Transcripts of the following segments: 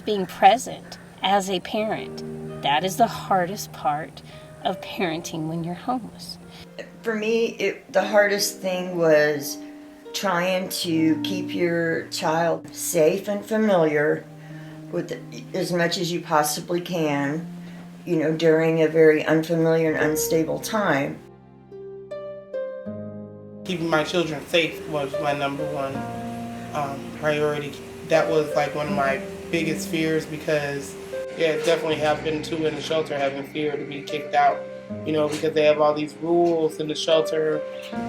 being present as a parent. That is the hardest part of parenting when you're homeless. For me, the hardest thing was trying to keep your child safe and familiar with as much as you possibly can, during a very unfamiliar and unstable time. Keeping my children safe was my number one priority. That was like one of my biggest fears because, it definitely happened too in the shelter, having fear to be kicked out, because they have all these rules in the shelter,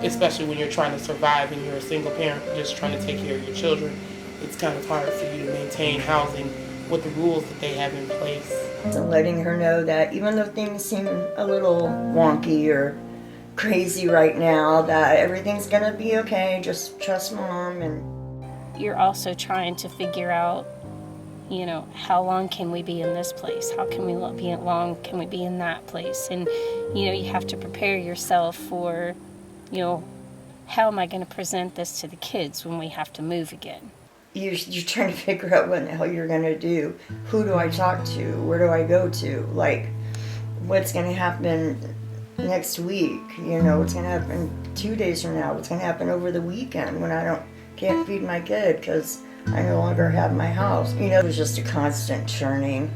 especially when you're trying to survive and you're a single parent just trying to take care of your children. It's kind of hard for you to maintain housing with the rules that they have in place. So letting her know that even though things seem a little wonky or crazy right now, that everything's gonna be okay, just trust Mom. And you're also trying to figure out, how long can we be in this place? How can we can we be in that place? And, you have to prepare yourself for, how am I going to present this to the kids when we have to move again? You're trying to figure out what the hell you're going to do. Who do I talk to? Where do I go to? Like, what's going to happen next week? What's going to happen 2 days from now? What's going to happen over the weekend when I can't feed my kid because I no longer have my house? It was just a constant churning.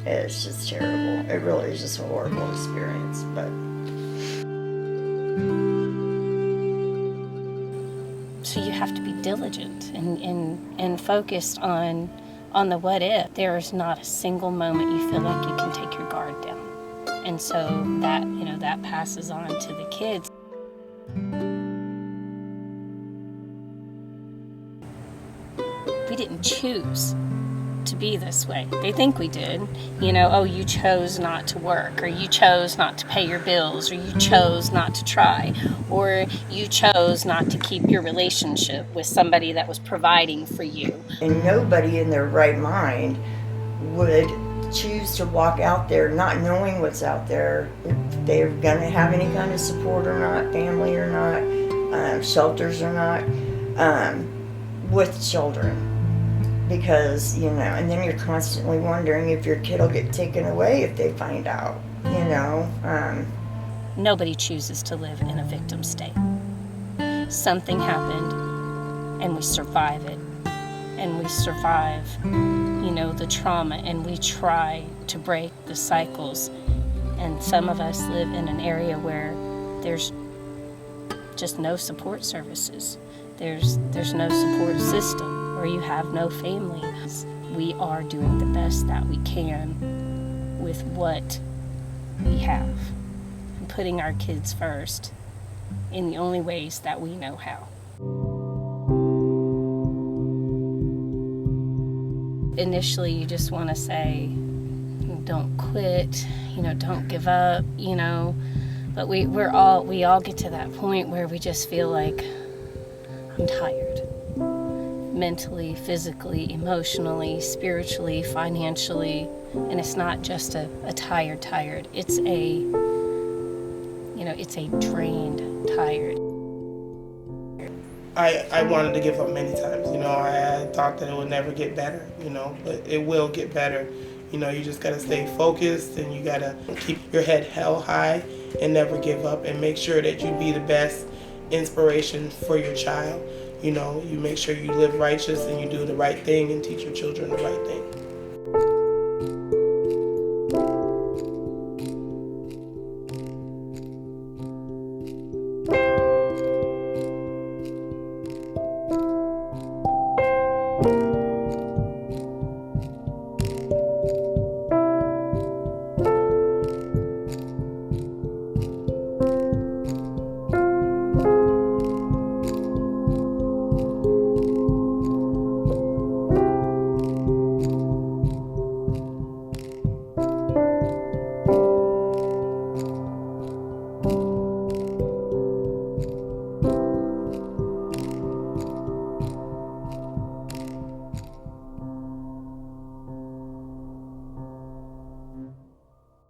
It's just terrible. It really is just a horrible experience. But so you have to be diligent and focused on the what if. There is not a single moment you feel like you can take your guard down. And so that, that passes on to the kids. We didn't choose to be this way. They think we did. You chose not to work, or you chose not to pay your bills, or you chose not to try, or you chose not to keep your relationship with somebody that was providing for you. And nobody in their right mind would choose to walk out there not knowing what's out there, if they're going to have any kind of support or not, family or not, shelters or not, with children. Because, and then you're constantly wondering if your kid will get taken away if they find out, Nobody chooses to live in a victim state. Something happened, and we survive it. And we survive, the trauma, and we try to break the cycles. And some of us live in an area where there's just no support services. There's no support system, or you have no family. We are doing the best that we can with what we have, and putting our kids first in the only ways that we know how. Initially, you just want to say, don't quit, don't give up, but we all get to that point where we just feel like, I'm tired. Mentally, physically, emotionally, spiritually, financially. And it's not just a tired. It's a drained tired. I wanted to give up many times. I thought that it would never get better, but it will get better. You just got to stay focused, and you got to keep your head held high and never give up, and make sure that you be the best inspiration for your child. You make sure you live righteous and you do the right thing and teach your children the right thing.